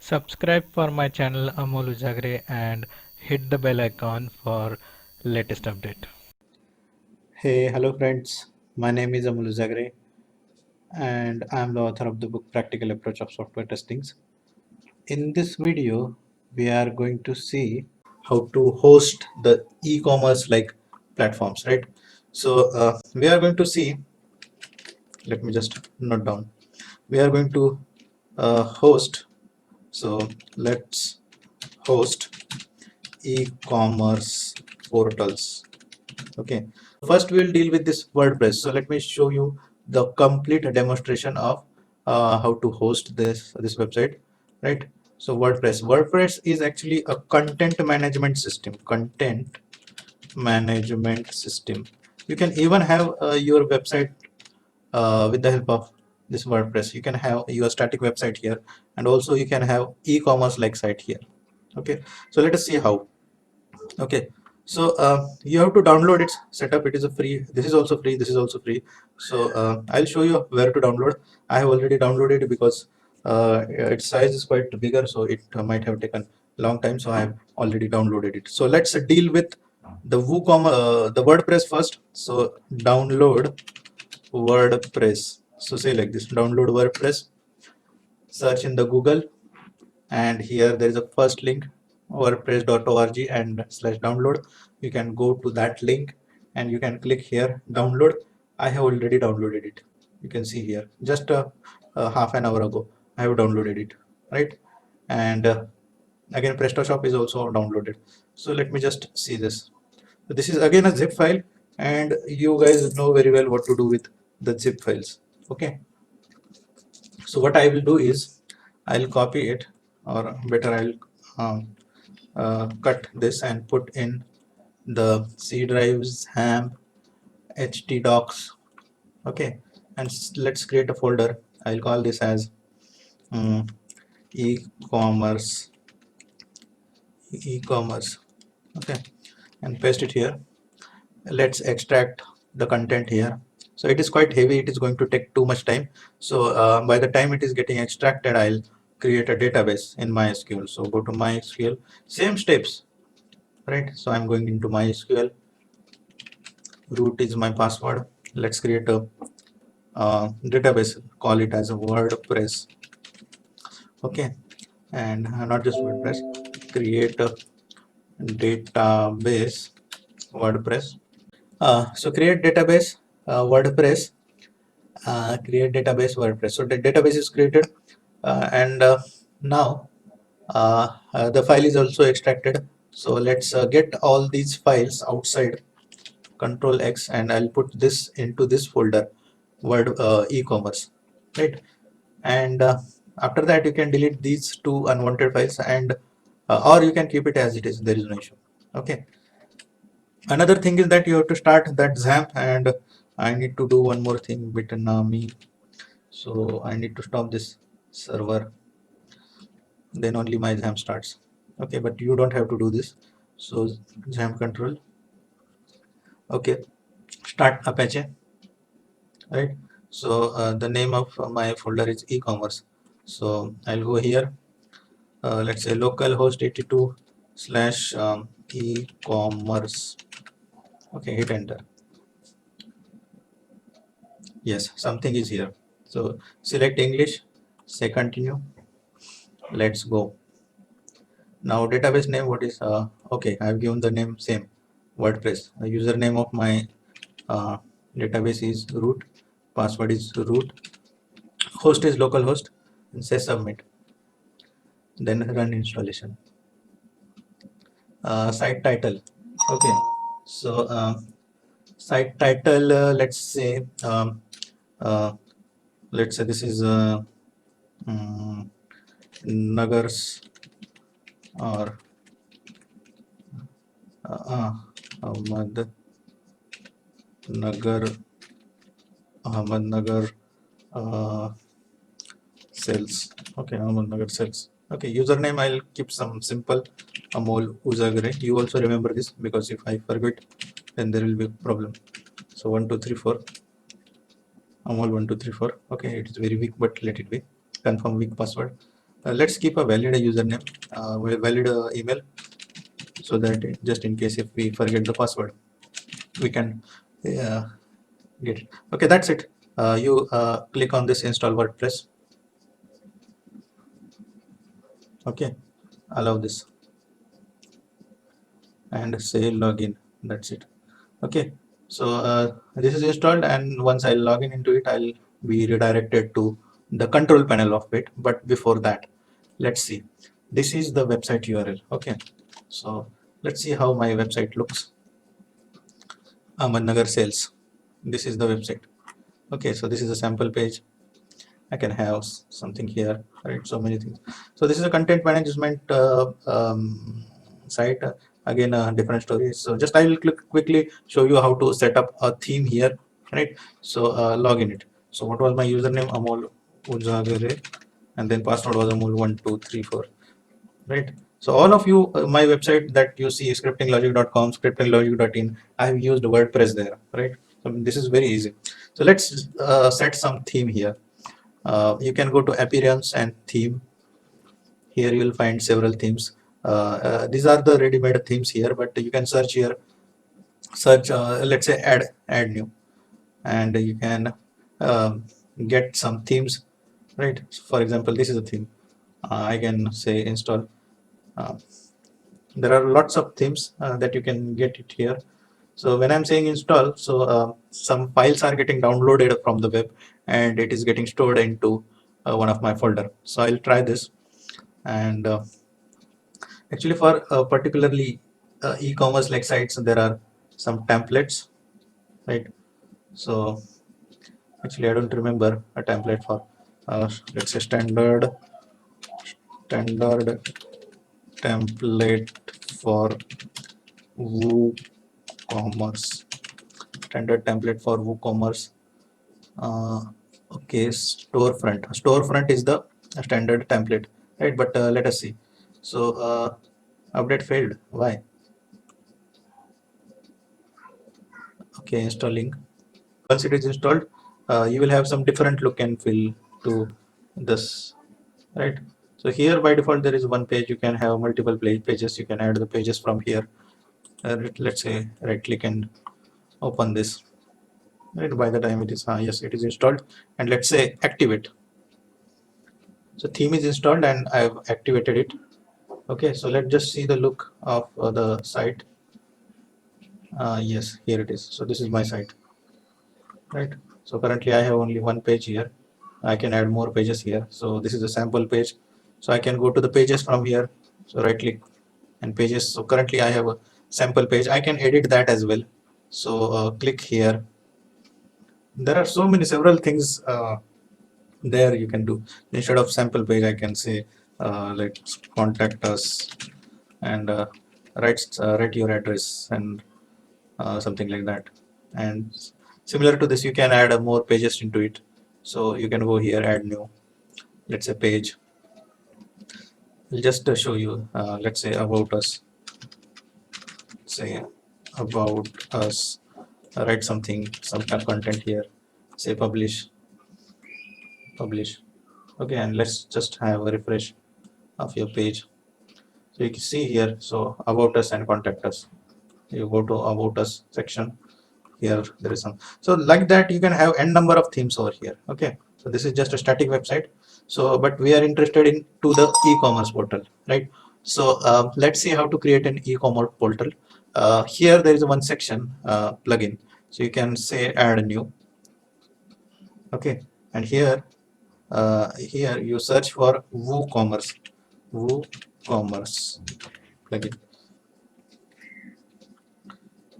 Subscribe for my channel Amol Ujagre and hit the bell icon for latest update. Hey, hello friends. My name is Amul Zagre and I am the author of the book Practical Approach of Software Testings. In this video, we are going to see how to host the e-commerce like platforms, right? So we are going to see, let me just note down. We are going to host, so let's host e-commerce portals. Okay, first we'll deal with this WordPress. So let me show you the complete demonstration of how to host this website, right? So WordPress is actually a content management system. You can even have your website with the help of this WordPress. You can have your static website here, and also you can have e-commerce like site here. Okay, so let us see how. Okay, so you have to download its setup. It is a free. This is also free. This is also free. So I'll show you where to download. I have already downloaded it because its size is quite bigger, so it might have taken long time. So I have already downloaded it. So let's deal with the the WordPress first. So download WordPress. So say like this: download WordPress. Search in the Google, and here there is a first link, wordpress.org and slash download. You can go to that link and you can click here, download. I have already downloaded it. You can see here just half an hour ago I have downloaded it, right? And again PrestaShop is also downloaded. So let me just see this. So this is again a zip file, and you guys know very well what to do with the zip files. Okay, so what I will do is I'll copy it, or better I'll cut this and put in the C drives, ham, htdocs. Okay, and let's create a folder. I'll call this as um, e-commerce e-commerce. Okay, and paste it here. Let's extract the content here. So it is quite heavy, it is going to take too much time. So by the time it is getting extracted, I'll create a database in MySQL. So go to MySQL, same steps, right? So I'm going into MySQL. Root is my password. Let's create a database, call it as a WordPress. Okay, and not just WordPress, create a database WordPress. So create database WordPress. Create database WordPress. So the database is created, and now the file is also extracted. So let's get all these files outside. Control X, and I'll put this into this folder, Word e-commerce, right? And after that you can delete these two unwanted files, and or you can keep it as it is. There is no issue. Okay. Another thing is that you have to start that XAMPP, and I need to do one more thing, Bitnami. So I need to stop this server, then only my XAMPP starts. Okay, but you don't have to do this. So XAMPP control. Okay, start Apache, right? So the name of my folder is e-commerce. So I'll go here. Let's say localhost 82 slash e-commerce. Okay, hit enter. Yes, something is here. So select English, say continue. Let's go. Now database name, what is okay, I've given the name same, WordPress. The username of my uh, database is root, password is root, host is localhost, and say submit. Then run installation. Site title. Okay, so site title, uh, let's say this is um, Nagars, or Ahmad Nagar, Ahmednagar uh, sales. Okay, Ahmednagar sales. Okay, username I'll keep some simple, Amol Uzagre. You also remember this, because if I forget, then there will be a problem. So 1234, Amol 1234. Okay, it is very weak, but let it be. Confirm weak password. let's keep a valid username, valid email, so that just in case if we forget the password, we can get it. Okay, that's it. You click on this install WordPress. Okay, allow this and say login. That's it. Okay, so this is installed, and once I log into it, I'll be redirected to the control panel of it. But before that, let's see. This is the website URL. Okay, so let's see how my website looks. Ahmednagar sales. This is the website. Okay, so this is a sample page. I can have something here, right? So many things. So this is a content management site. Again, a different story. So just I will quickly show you how to set up a theme here, right? So log in it. So what was my username? Amol Ujagare, and then password was Amol1234, right? So all of you, my website that you see, scriptinglogic.com, scriptinglogic.in, I have used WordPress there, right? So this is very easy. So let's set some theme here. You can go to appearance and theme. Here you will find several themes. These are the ready-made themes here, but you can search here. Search, let's say, add new, and you can get some themes, right? So for example, this is a theme. I can say install. Uh, there are lots of themes that you can get it here. So when I'm saying install, so some files are getting downloaded from the web, and it is getting stored into one of my folder. So I'll try this. And actually for particularly e-commerce like sites, there are some templates, right? So actually I don't remember a template for let's say standard template for WooCommerce. Standard template for WooCommerce. uh, okay, storefront is the standard template, right? But let us see. So update failed. Why? Okay, installing. Once it is installed, you will have some different look and feel to this, right? So here by default there is one page. You can have multiple pages. You can add the pages from here. Let's say right click and open this, right? By the time it is yes, it is installed, and let's say activate. So theme is installed and I've activated it. Okay, so let's just see the look of the site. Yes, here it is. So this is my site, right? So currently I have only one page here. I can add more pages here. So this is a sample page. So I can go to the pages from here. So right click and pages. So currently I have a sample page. I can edit that as well. So click here. There are so many several things there you can do. Instead of sample page, I can say let's contact us, and write your address and something like that. And similar to this, you can add more pages into it. So you can go here, add new, let's say page. I'll just show you, let's say about us, say about us, write something, some kind of content here, say publish. Okay, and let's just have a refresh of your page. So you can see here, so about us and contact us. You go to about us section. Here there is some. So like that, you can have n number of themes over here. Okay, so this is just a static website. So but we are interested in to the e-commerce portal, right? So let's see how to create an e-commerce portal. Here there is one section, plugin. So you can say add new. Okay, and here you search for WooCommerce plugin.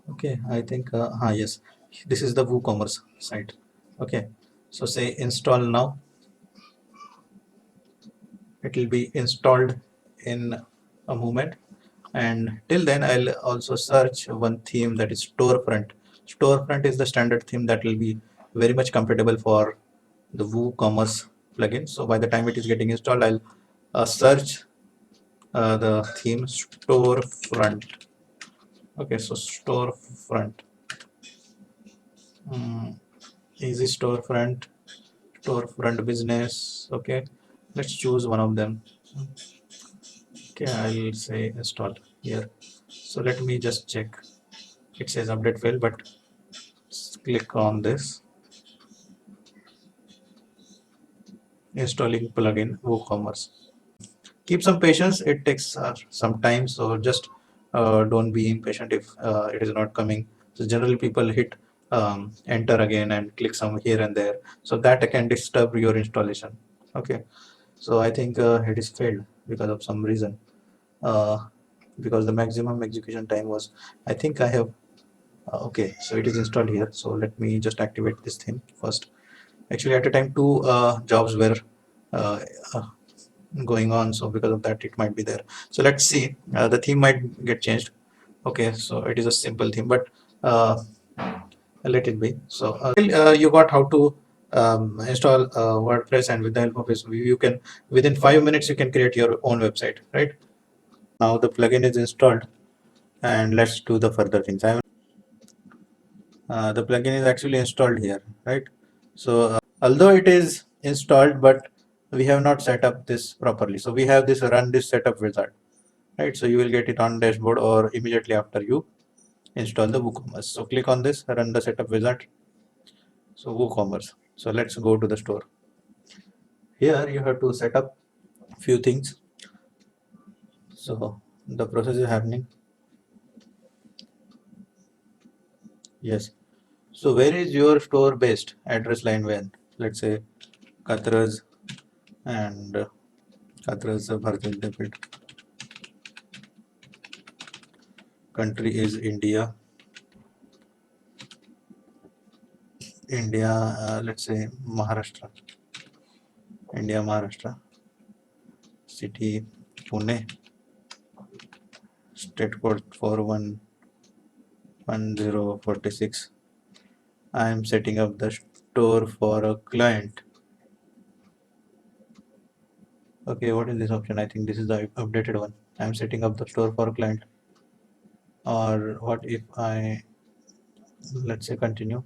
Okay, I think yes, this is the WooCommerce site. Okay, so say install now. It will be installed in a moment, and till then I'll also search one theme, that is storefront. Storefront is the standard theme that will be very much compatible for the WooCommerce plugin. So by the time it is getting installed, I'll search the theme storefront. Okay, so storefront. Easy storefront business. Okay, let's choose one of them. Okay, I'll say install here. So let me just check. It says update failed, but click on this installing plugin WooCommerce. Keep some patience. It takes some time, so just don't be impatient if it is not coming. So generally people hit enter again and click some here and there, so that can disturb your installation. Okay, so I think it is failed because of some reason, uh, because the maximum execution time was, I think I have okay, so it is installed here. So let me just activate this theme first. Actually at a time two jobs were uh, uh, going on, so because of that it might be there. So let's see, the theme might get changed. Okay, so it is a simple theme, but let it be. So you got how to install WordPress, and with the help of this you can, within 5 minutes you can create your own website, right? Now the plugin is installed, and let's do the further things. The plugin is actually installed here, right? So although it is installed, but we have not set up this properly. So we have this run this setup wizard, right? So you will get it on dashboard or immediately after you install the WooCommerce. So click on this, run the setup wizard. So WooCommerce. So let's go to the store. Here you have to set up few things. So the process is happening. Yes. So where is your store based? Address line when? Let's say Katras and Katras Bharatiya Vidyapit. Country is India. India, let's say Maharashtra. India, Maharashtra. City, Pune. State code 411046. I am setting up the store for a client. Okay, what is this option? I think this is the updated one. I am setting up the store for a client. Or what if I, let's say, continue?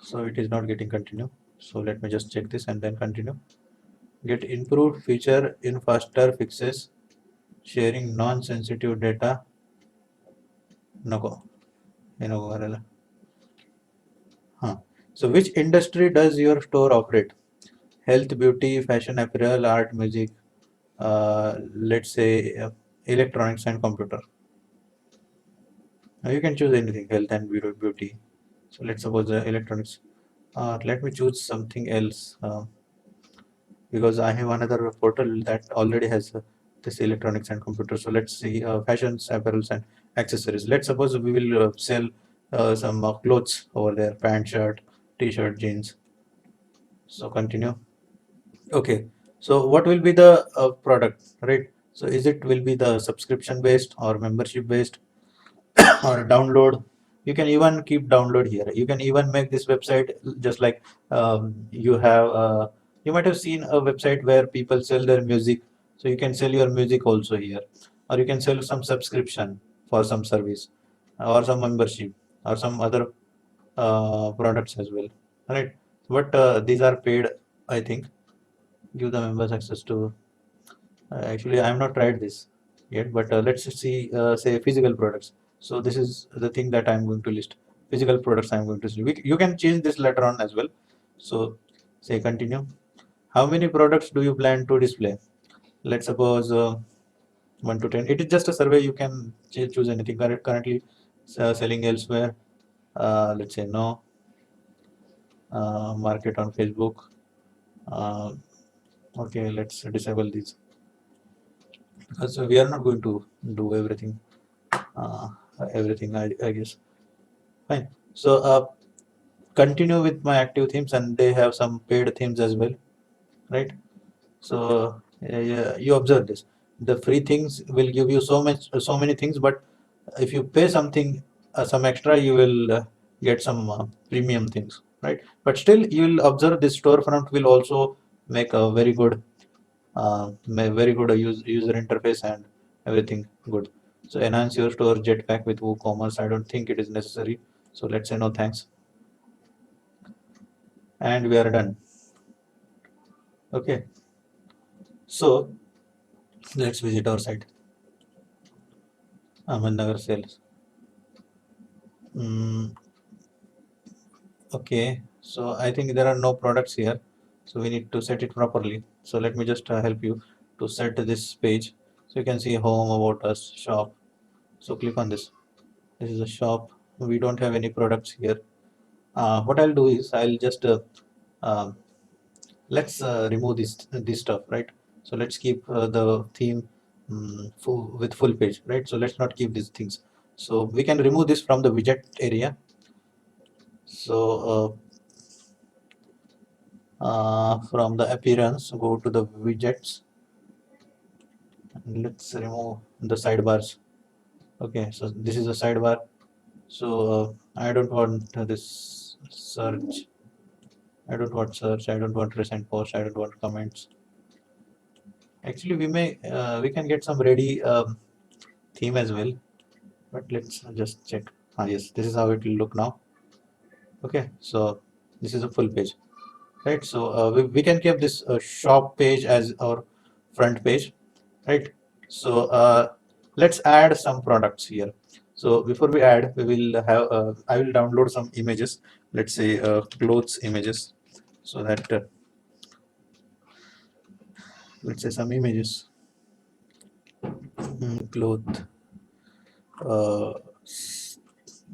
So it is not getting continue. So let me just check this and then continue. Get improved feature in faster fixes, sharing non-sensitive data. No, no, huh. So which industry does your store operate? Health, beauty, fashion, apparel, art, music, let's say electronics and computer. Now you can choose anything, health and beauty. So let's suppose electronics. Let me choose something else, because I have another portal that already has this electronics and computer. So let's see fashions, apparels and accessories. Let's suppose we will sell some clothes over there, pant, shirt, t-shirt, jeans. So continue. Okay, so what will be the product, right? So is it will be the subscription based or membership based or download? You can even keep download here. You can even make this website just like you have you might have seen a website where people sell their music. So you can sell your music also here, or you can sell some subscription for some service or some membership or some other products as well, right? But these are paid, I think. Give the members access to, actually I have not tried this yet, but let's see, say physical products. So this is the thing that I'm going to list. Physical products I'm going to see. You can change this later on as well. So say continue. How many products do you plan to display? Let's suppose 1 to 10. It is just a survey. You can choose anything. Currently selling elsewhere. Let's say no. Market on Facebook. Uh, okay, let's disable these because we are not going to do everything. Uh, everything, I guess. Fine. So continue with my active themes, and they have some paid themes as well, right? So yeah, you observe this. The free things will give you so many things, but if you pay something, some extra, you will get some premium things, right? But still, you will observe this storefront will also make a very good user interface and everything good. So enhance your store Jetpack with WooCommerce. I don't think it is necessary. So let's say no thanks, and we are done. Okay. So let's visit our site, Ahmednagar sales. Mm, okay, so I think there are no products here, so we need to set it properly. So let me just help you to set this page. So you can see home, about us, shop. So click on this. This is a shop. We don't have any products here. What I'll do is I'll just um, let's remove this stuff, right? So let's keep the theme with full page, right? So let's not keep these things. So we can remove this from the widget area. So from the appearance, go to the widgets and let's remove the sidebars. Okay, so this is a sidebar. So I don't want this search. I don't want search. I don't want recent post. I don't want comments. Actually, we can get some ready theme as well, but let's just check. Yes, this is how it will look now. Okay, so this is a full page, right? So we can keep this shop page as our front page, right? So let's add some products here. So before we add, we will have I will download some images. Let's say clothes images, so that let's say some images, cloth. Uh,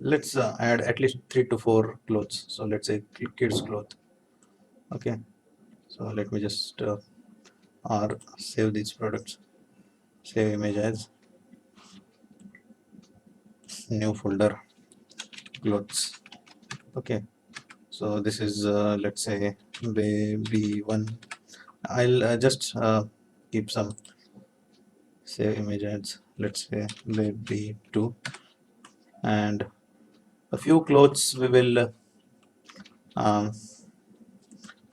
let's add at least 3 to 4 clothes. So let's say kids cloth. Okay, so let me just or save these products, save image as new folder, clothes. Okay, so this is let's say baby one. I'll just keep some save image as, let's say baby two, and a few clothes we will um,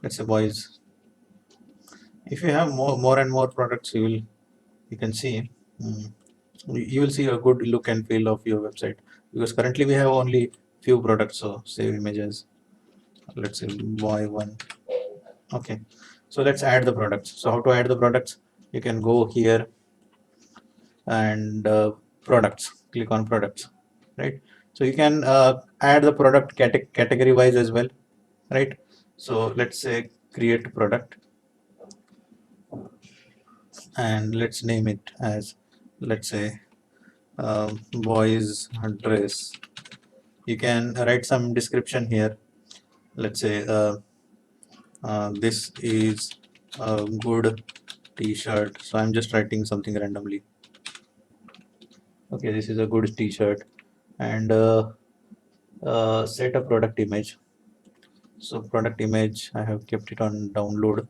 let's say boys. If you have more and more products, you can see mm, you will see a good look and feel of your website, because currently we have only few products. So save images, let's say boy one. Okay, so let's add the products. So how to add the products? You can go here and products, click on products, right? So you can add the product category wise as well, right? So let's say create product and let's name it as, let's say boys dress. You can write some description here. Let's say this is a good t-shirt. So I'm just writing something randomly. Okay, this is a good t-shirt, and set a product image. So product image, I have kept it on download.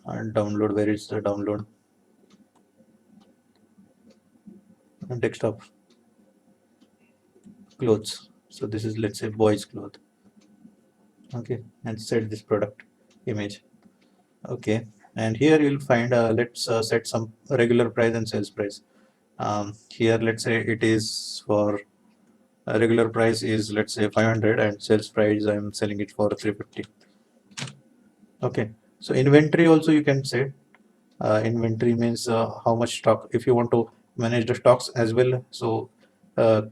And download, where is the download? And desktop, clothes. So this is, let's say boys cloth. Okay, and set this product image. Okay, and here you'll find let's set some regular price and sales price. Here let's say it is for regular price is, let's say 500, and sales price I'm selling it for 350. Okay, so inventory also you can say. Inventory means how much stock. If you want to manage the stocks as well, so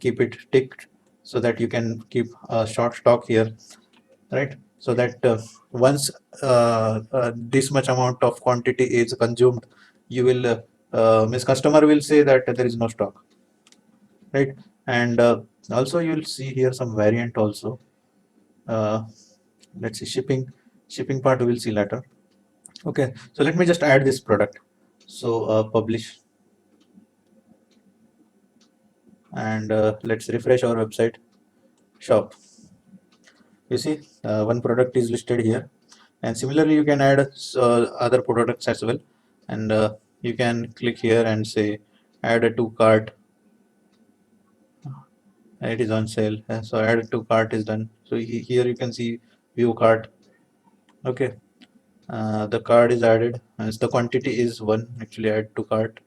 keep it ticked so that you can keep a short stock here, right? So that once this much amount of quantity is consumed, you will means customer will say that there is no stock, right? And also you will see here some variant also. uh, let's see shipping part we will see later. Okay, so let me just add this product. So publish, and let's refresh our website, shop. You see one product is listed here, and similarly you can add other products as well. And you can click here and say add a to cart. It is on sale. So add to cart is done. So here you can see view cart. Okay, the card is added as the quantity is one, actually add to cart.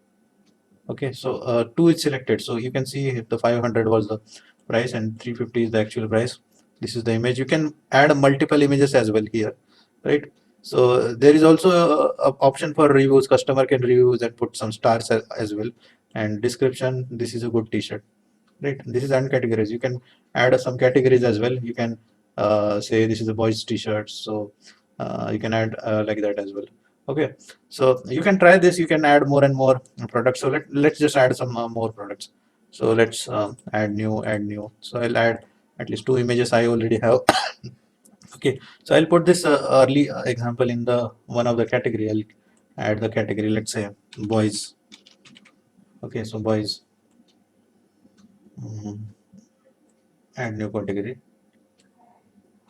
Okay, so two is selected, so you can see the 500 was the price and 350 is the actual price. This is the image. You can add multiple images as well here, right? So there is also a option for reviews. Customer can reviews and put some stars as well. And description, this is a good t-shirt, right? This is uncategorized. You can add some categories as well. You can say this is a boys t-shirt, so you can add like that as well. Okay, so you can try this. You can add more and more products. So let's just add some more products. So let's add new. So I'll add at least two images I already have. Okay, so I'll put this early example in the one of the category. I'll add the category, let's say boys. Okay, so boys, mm, add new category,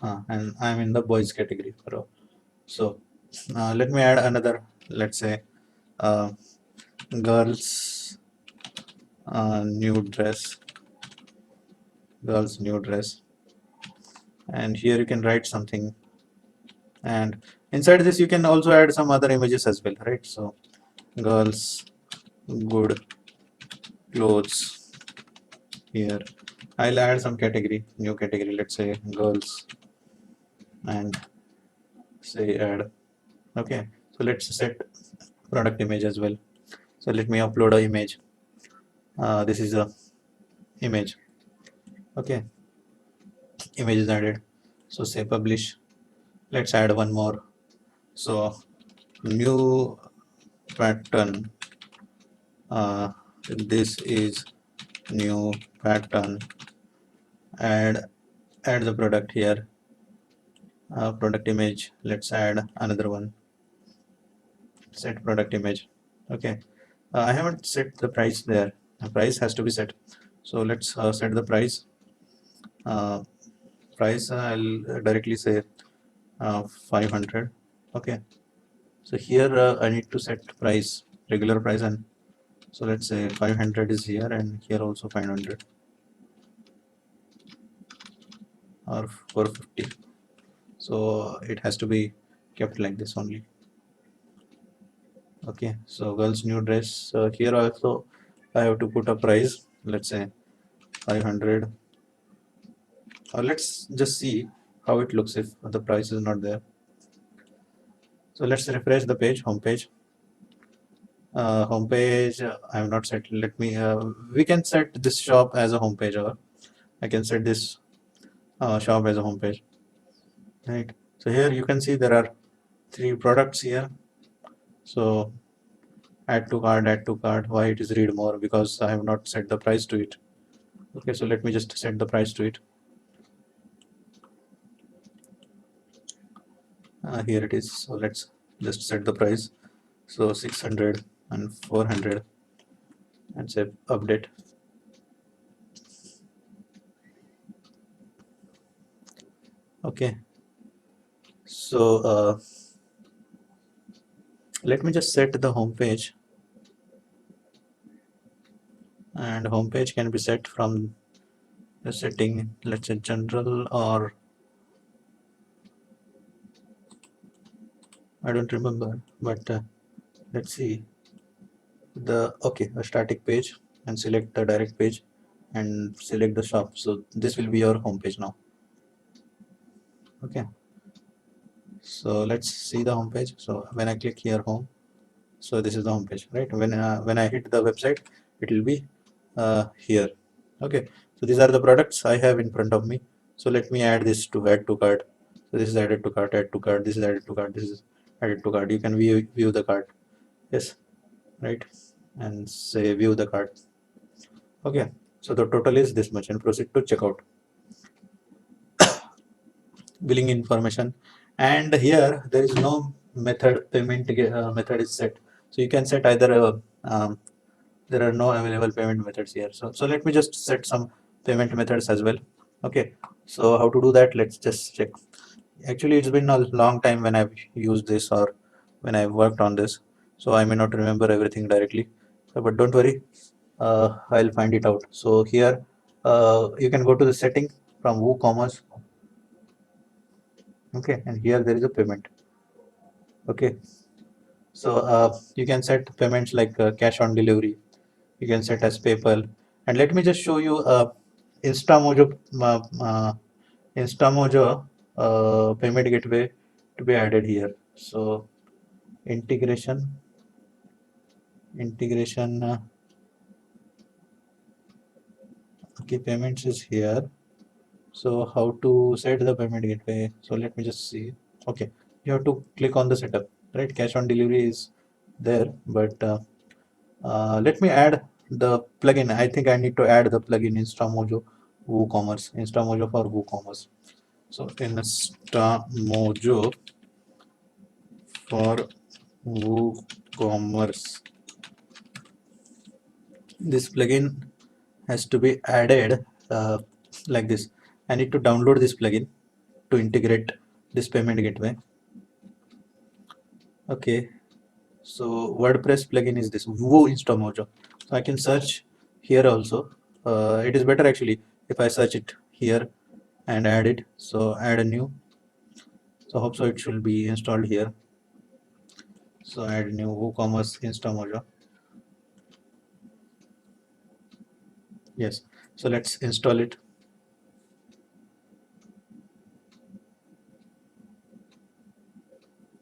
and I'm in the boys category. So let me add another, let's say uh, girls new dress, girls new dress, and here you can write something, and inside this you can also add some other images as well, right? So girls good clothes. Here I'll add some category, new category, let's say girls, and say add. Okay, so let's set product image as well. So let me upload a image. This is a image. Okay, image is added. So say publish. Let's add one more. So new pattern. This is new pattern. Add the product here. Product image. Let's add another one. Set product image. Okay, I haven't set the price there. The price has to be set. So let's set the price. Uh, price I'll directly say 500. Okay, so here I need to set price, regular price, and so let's say 500 is here, and here also 500 or 450. So it has to be kept like this only. Okay, so girls new dress, here also I have to put a price, let's say 500, or let's just see how it looks if the price is not there. So let's refresh the page, home page. Home page I have not set. Let me we can set this shop as a home page, or I can set this shop as a home page, right? So here you can see there are three products here. So add to cart, add to cart. Why it is read more? Because I have not set the price to it. Okay, so let me just set the price to it. Here it is. So let's just set the price. So 600 and 400, and say update. Okay, so let me just set the home page, and home page can be set from the setting, let's say general, or I don't remember, but let's see the a static page, and select the direct page and select the shop. So this will be your home page now. Okay, so let's see the home page. So when I click here home, so this is the home page, right? When I hit the website, it will be here. Okay, so these are the products I have in front of me. So let me add this to add to cart. So this is added to cart, add to cart, this is added to cart, this is added to cart. You can view the cart. Yes, right, and say view the cart. Okay, so the total is this much, and proceed to checkout. Billing information, and here there is no payment method is set. So you can set either there are no available payment methods here. So let me just set some payment methods as well. Okay, so how to do that? Let's just check. Actually, it's been a long time when I've used this, or when I've worked on this, so I may not remember everything directly. But don't worry, I'll find it out. So here you can go to the setting from WooCommerce. Okay, and here there is a payment. Okay, so you can set payments like cash on delivery. You can set as PayPal, and let me just show you InstaMojo InstaMojo payment gateway to be added here. So integration, okay, payments is here. So how to set the payment gateway? So let me just see. Okay, you have to click on the setup, right? Cash on delivery is there, but let me add the plugin. I think I need to add the plugin InstaMojo WooCommerce, InstaMojo for WooCommerce. So InstaMojo for WooCommerce. This plugin has to be added like this. I need to download this plugin to integrate this payment gateway. Okay, so WordPress plugin is this Woo InstaMojo. So I can search here also. It is better actually if I search it here and add it. So add a new. So hope so it should be installed here. So add new WooCommerce InstaMojo. Yes. So let's install it.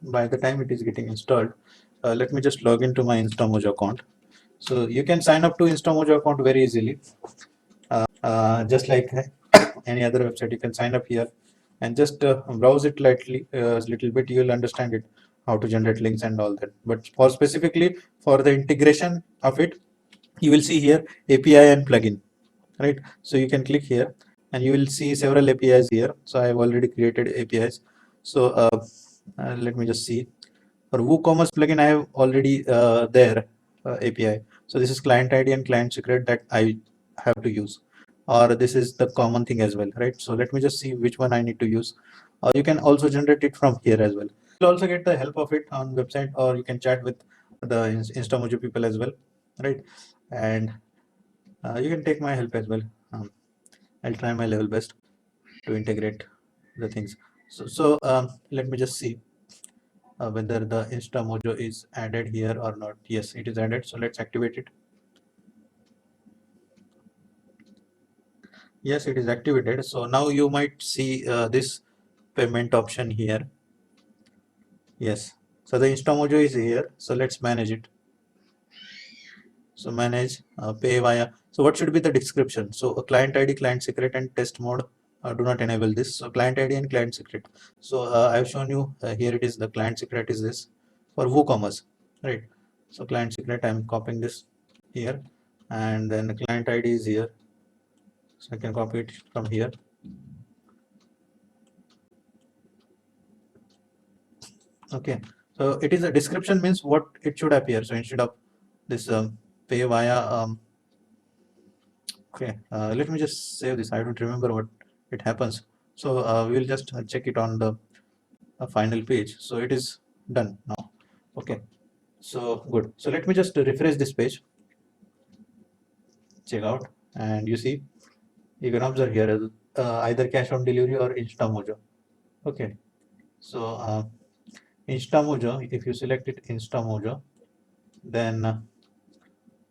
By the time it is getting installed, let me just log into my InstaMojo account. So you can sign up to InstaMojo account very easily. Just like any other website, you can sign up here and just browse it lightly, a little bit. You will understand it, how to generate links and all that. But for specifically for the integration of it, you will see here API and plugin, right? So you can click here and you will see several APIs here. So I have already created APIs. So let me just see. For WooCommerce plugin, I have already there API. So this is client ID and client secret that I have to use, or this is the common thing as well, right? So let me just see which one I need to use. Or you can also generate it from here as well. You'll also get the help of it on website, or you can chat with the InstaMojo people as well, right? And you can take my help as well. I'll try my level best to integrate the things. So let me just see whether the InstaMojo is added here or not. Yes, it is added. So let's activate it. Yes, it is activated. So now you might see this payment option here. Yes. So the InstaMojo is here. So let's manage it. So manage pay via. So what should be the description? So a client ID, client secret, and test mode do not enable this. So client ID and client secret. So I've shown you here. It is the client secret is this for WooCommerce, right? So client secret, I'm copying this here, and then the client ID is here. So I can copy it from here. Okay. So it is a description means what it should appear. So instead of this pay via okay, let me just save this. I don't remember what it happens. So we will just check it on the final page. So it is done now. Okay. So good. So let me just refresh this page. Check out, and you see, you can observe here either cash on delivery or InstaMojo. Okay. So InstaMojo, if you select it InstaMojo, then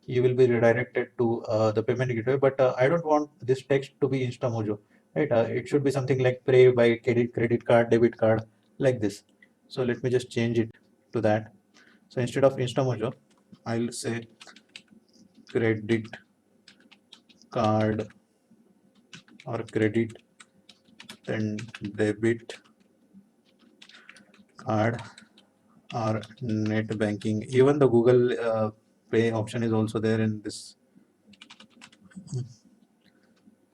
you will be redirected to the payment gateway. But I don't want this text to be InstaMojo, right? It should be something like pay by credit card, debit card, like this. So let me just change it to that. So instead of InstaMojo, I'll say credit card or credit and debit card or net banking. Even the Google Pay option is also there in this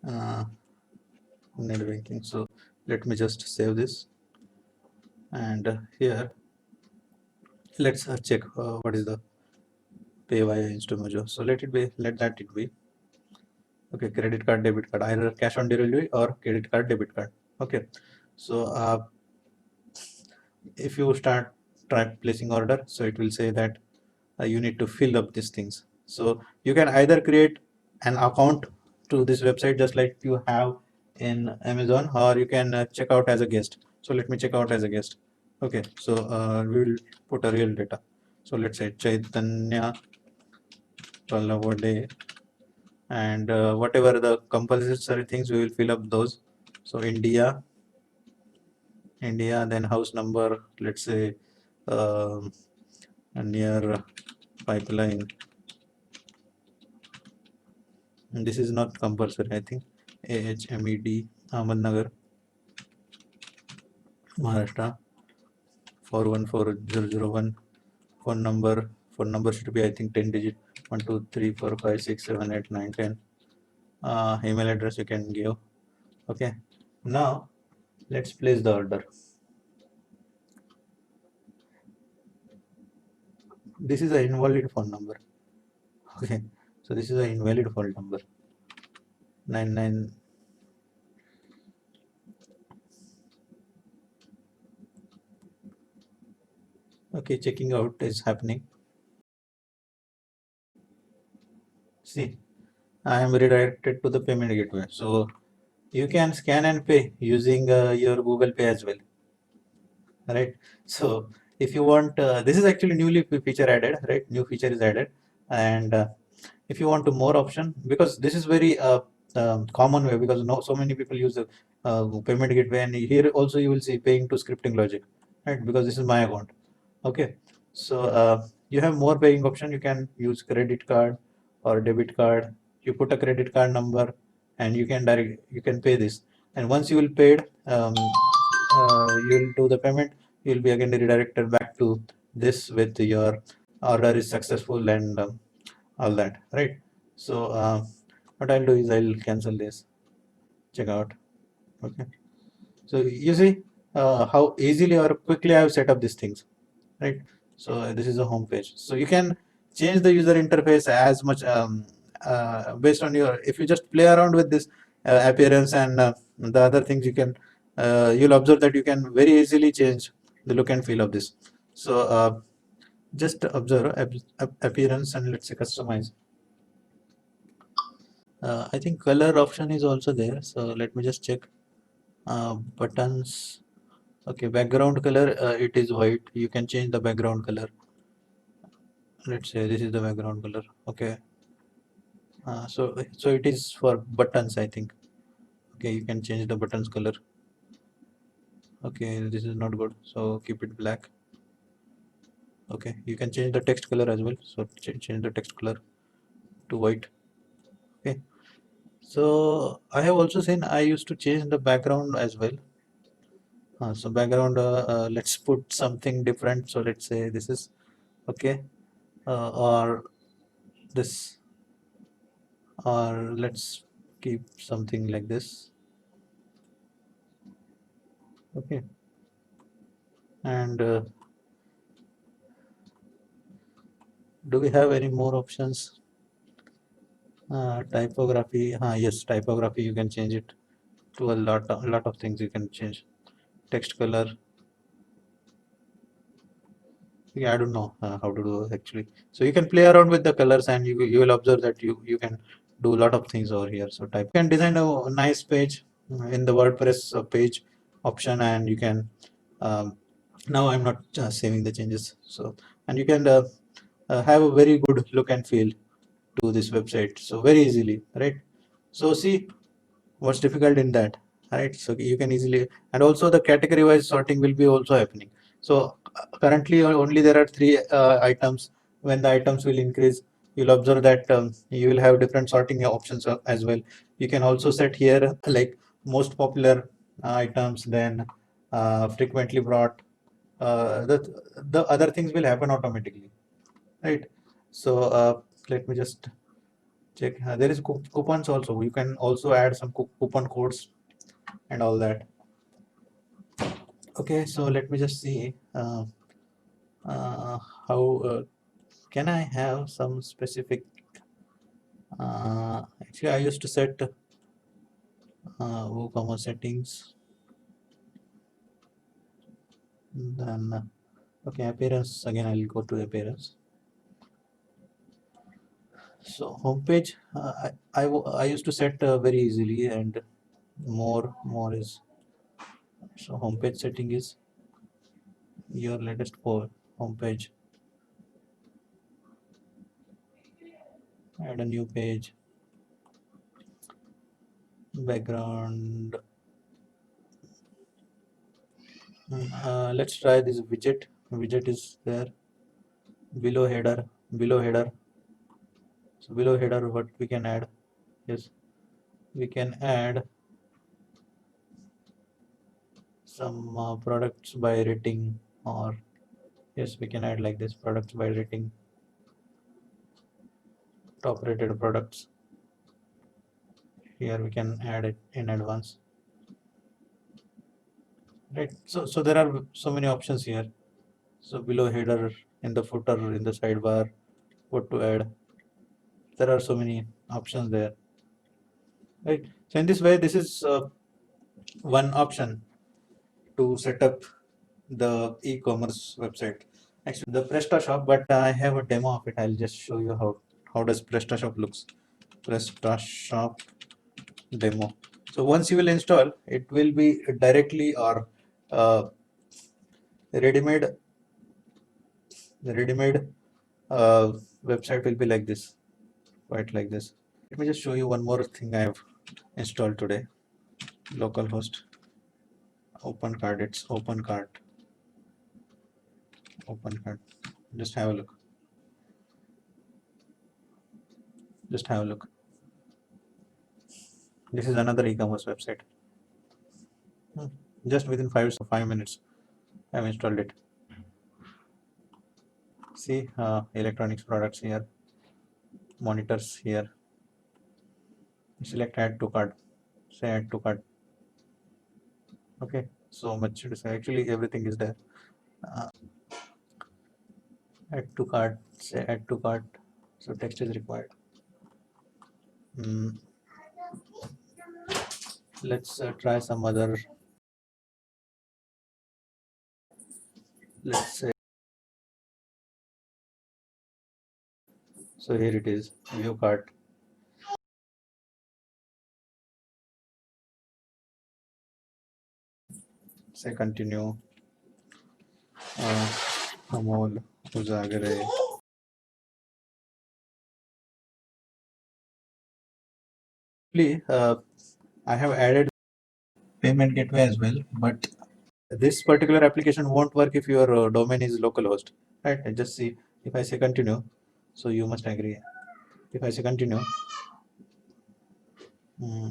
uh, net banking. So let me just save this, and here let's check what is the pay via InstaMojo. So let that it be. Okay, credit card, debit card, either cash on delivery or credit card, debit card. Okay, so if you try placing order, so it will say that you need to fill up these things. So you can either create an account to this website just like you have in Amazon, or you can check out as a guest. So let me check out as a guest. Okay, so we will put a real data. So let's say Chaitanya Palavade, and whatever the compulsory things, we will fill up those. So India, then house number, let's say um, near pipeline. And this is not compulsory, I think. AHMED, Ahmednagar, Maharashtra, 414001. Phone number should be, I think, 10 digit. 1 2 3 4 5 6 7 8 9 10. Email address you can give. Okay, now let's place the order. This is an invalid phone number. Okay, so this is an invalid phone number. 99. Okay, checking out is happening. See, I am redirected to the payment gateway. So you can scan and pay using your Google Pay as well, right? So if you want, this is actually newly feature added, right? New feature is added, and if you want to more option, because this is very common way, because no so many people use the payment gateway, and here also you will see paying to scripting logic, right? Because this is my account. Okay, so you have more paying option. You can use credit card or debit card. You put a credit card number, and you can pay this. And once you will paid, you will do the payment. You will be again redirected back to this with your order is successful and all that, right? So what I'll do is I'll cancel this. Check out. Okay. So you see how easily or quickly I have set up these things, right? So this is a home page. So you can change the user interface as much based on your. If you just play around with this appearance and the other things, you can you'll observe that you can very easily change the look and feel of this. So just observe appearance and let's say customize. I think color option is also there. So let me just check. Buttons. Okay, background color. It is white. You can change the background color. Let's say this is the background color. Okay. So it is for buttons, I think. Okay, you can change the buttons color. Okay, this is not good. So keep it black. Okay, you can change the text color as well. So change the text color to white. Okay. So I have also seen I used to change the background as well. So background, let's put something different. So let's say this is okay, or this, or let's keep something like this. Okay, and do we have any more options? Typography, yes, typography you can change it to a lot of things you can change. Text color, yeah, I don't know how to do actually. So you can play around with the colors, and you will observe that you can do a lot of things over here. So type, you can design a nice page in the WordPress page option, and you can now I'm not saving the changes. So, and you can have a very good look and feel to this website. So very easily, right? So see what's difficult in that, right? So you can easily, and also the category wise sorting will be also happening. So currently only there are three items. When the items will increase, you'll observe that you will have different sorting options as well. You can also set here like most popular items, then frequently brought. The other things will happen automatically, right? So let me just check. There is coupons also. You can also add some coupon codes and all that. Okay, so let me just see uh, how can I have some specific. Actually, I used to set WooCommerce settings. Then okay, appearance again. I'll go to appearance. So homepage, I used to set very easily, and more is, so homepage setting is your latest for homepage. Add a new page, background. Let's try this widget. widget is there. Below header. So below header, what we can add is we can add some products by rating, or yes, we can add like this, products by rating, top rated products. Here we can add it in advance, right? So there are so many options here. So below header, in the footer, in the sidebar, what to add, there are so many options there, right? So in this way, this is one option to set up the e-commerce website. Actually, the PrestaShop, but I have a demo of it. I'll just show you how does PrestaShop looks. PrestaShop demo. So once you will install, it will be directly or uh, ready-made. The ready-made website will be like this, quite like this. Let me just show you one more thing I have installed today. Localhost, OpenCart. It's OpenCart. OpenCart. Just have a look. Just have a look. This is another e-commerce website. Just within 5 minutes, I've installed it. See, electronics products here, monitors here. Select add to cart. Say add to cart. Okay, so much to say. Actually, everything is there. Add to cart. Say add to cart. So text is required. Let's try some other. Let's say. So here it is. View cart. Say continue. Amol Uzagare. I have added payment gateway as well, but this particular application won't work if your domain is localhost, right? And just see, if I say continue, so you must agree. If I say continue,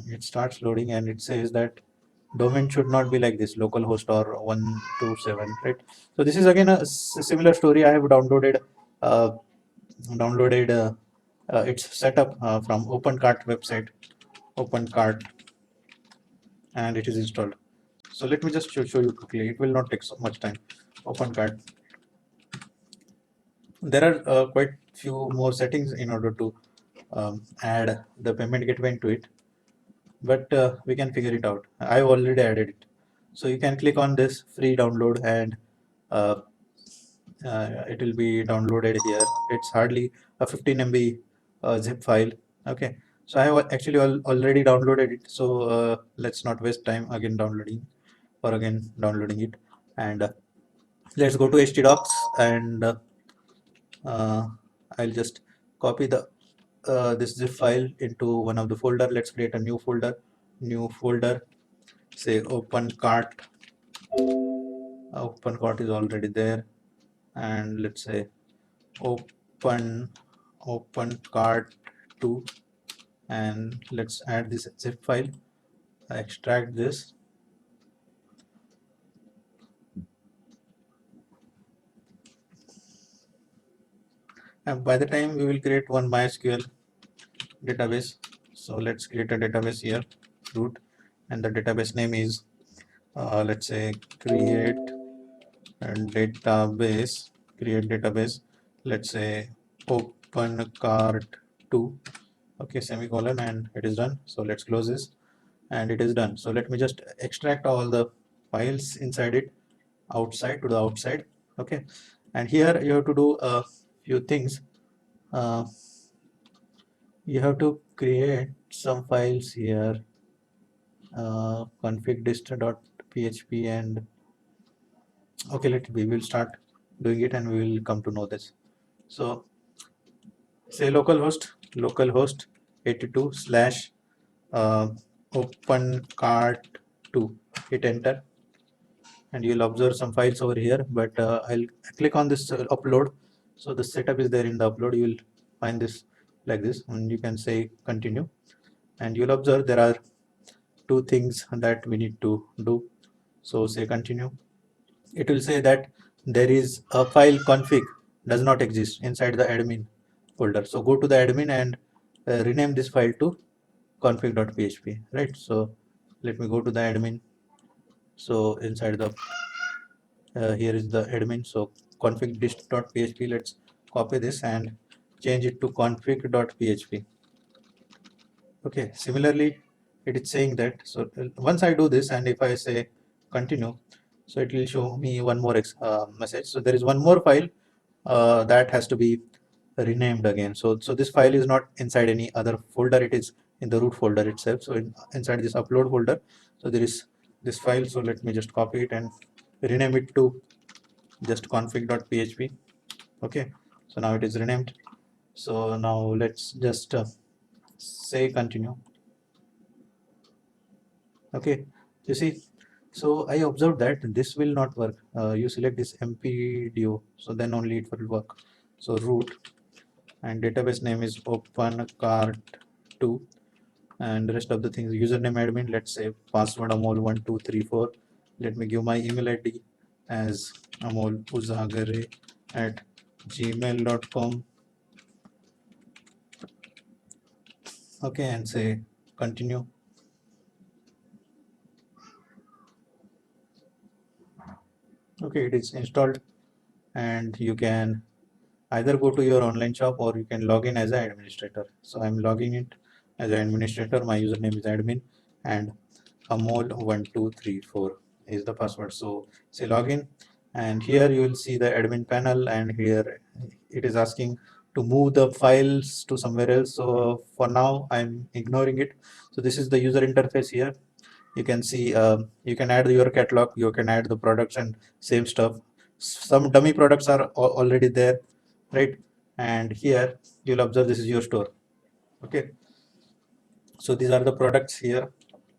it starts loading and it says that domain should not be like this, localhost or 127, right? So this is again a similar story. I have downloaded its setup from OpenCart website, OpenCart, and it is installed. So let me just show you quickly. It will not take so much time. OpenCart. There are quite few more settings in order to add the payment gateway into it, but we can figure it out. I've already added it. So you can click on this free download and uh, it will be downloaded here. It's hardly a 15 MB zip file. Okay, so I have actually already downloaded it. So let's not waste time again downloading it. And let's go to htdocs, and I'll just copy the this zip file into one of the folder. Let's create a new folder. Say OpenCart. OpenCart is already there, and let's say OpenCart 2, and let's add this zip file. Extract this. And by the time we will create one MySQL database. So let's create a database here, root, and the database name is let's say create database. Let's say OpenCart 2. Okay, semicolon, and it is done. So let's close this, and it is done. So let me just extract all the files inside it outside to the outside. Okay, and here you have to do a few things. You have to create some files here, config.dist.php, and okay, we will start doing it and we will come to know this. So say localhost 82 slash OpenCart 2, hit enter, and you'll observe some files over here, but I'll click on this upload. So the setup is there in the upload. You will find this like this, and you can say continue, and you'll observe there are two things that we need to do. So say continue. It will say that there is a file config does not exist inside the admin folder. So go to the admin and rename this file to config.php, right? So let me go to the admin. So inside the here is the admin. So config.php. Let's copy this and change it to config.php. Okay, similarly it is saying that. So once I do this, and if I say continue, so it will show me one more message. So there is one more file that has to be renamed again. So this file is not inside any other folder, it is in the root folder itself. So inside this upload folder, so there is this file. So let me just copy it and rename it to just config.php. Okay, so now it is renamed. So now let's just say continue. Okay, you see, so I observed that this will not work. You select this mpdo, so then only it will work. So root, and database name is opencart2, and rest of the things, username admin, let's say password amol1234. Let me give my email id as amoluzagare at gmail.com. Okay, and say continue. Okay, it is installed, and you can either go to your online shop or you can log in as an administrator. So I'm logging it as an administrator. My username is admin, and amol1234 is the password. So say login, and here you will see the admin panel, and here it is asking to move the files to somewhere else. So for now I'm ignoring it. So this is the user interface here. You can see you can add your catalog, you can add the products and same stuff. Some dummy products are already there, right? And here you'll observe this is your store. Okay, so these are the products here.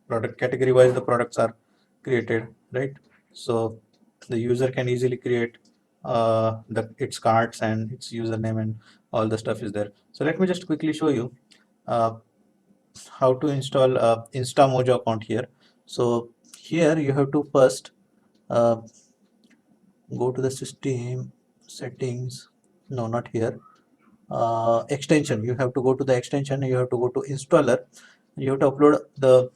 Product category wise the products are created, right? So the user can easily create its cards and its username, and all the stuff is there. So let me just quickly show you uh, how to install InstaMojo account here. So here you have to first uh, go to the system settings. No, not here. Extension. You have to go to the extension. You have to go to installer. You have to upload the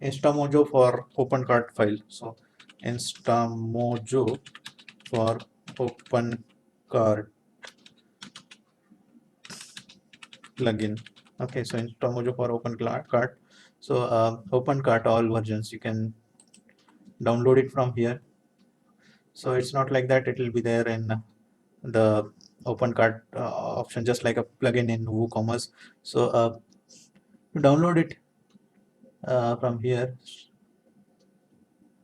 InstaMojo for OpenCart file. So InstaMojo for OpenCart plugin. Okay, so InstaMojo for OpenCart. So OpenCart all versions you can download it from here. So it's not like that, it will be there in the OpenCart option, just like a plugin in WooCommerce. So to download it from here,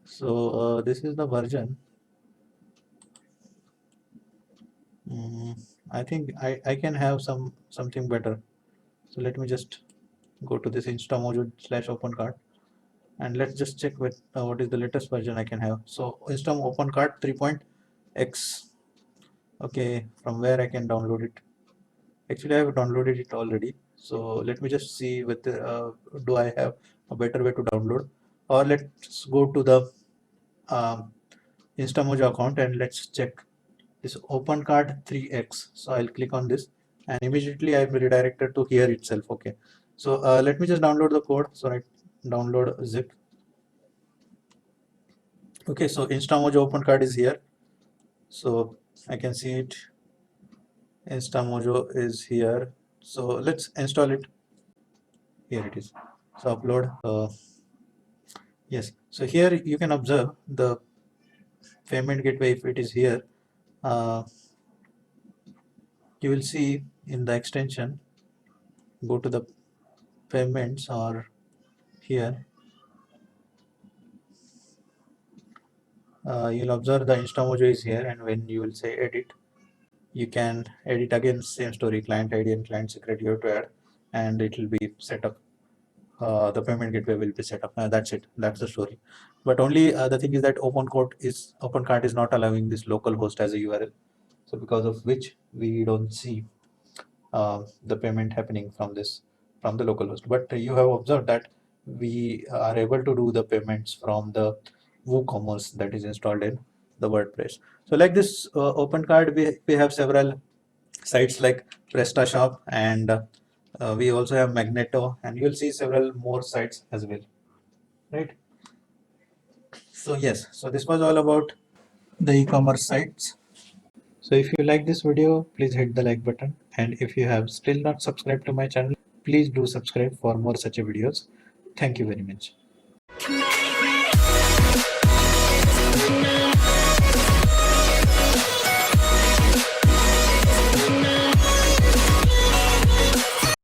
so this is the version. I think I can have something better. So let me just go to this InstaMojo/OpenCart, and let's just check with what is the latest version I can have. So Insta OpenCart 3.x. Okay, from where I can download it? Actually, I have downloaded it already. So let me just see with do I have a better way to download, or let's go to the um, InstaMojo account and let's check this OpenCart 3x. So I'll click on this, and immediately I'm redirected to here itself. Okay, so let me just download the code. So I download zip. Okay, so InstaMojo OpenCart is here. So I can see it. InstaMojo is here. So let's install it. Here it is. So upload. Yes. So here you can observe the payment gateway. If it is here, uh, you will see in the extension. Go to the payments, or here you'll observe the InstaMojo is here, and when you will say edit, you can edit again, same story, client ID and client secret you have to add, and it will be set up the payment gateway will be set up. That's it. That's the story. But only the thing is that OpenCart is not allowing this local host as a URL. So because of which we don't see the payment happening from the local host. But you have observed that we are able to do the payments from the WooCommerce that is installed in the WordPress. So like this OpenCart, we have several sites like PrestaShop, and we also have Magneto, and you'll see several more sites as well, right? So yes, so this was all about the e-commerce sites. So if you like this video, please hit the like button, and if you have still not subscribed to my channel, please do subscribe for more such videos. Thank you very much.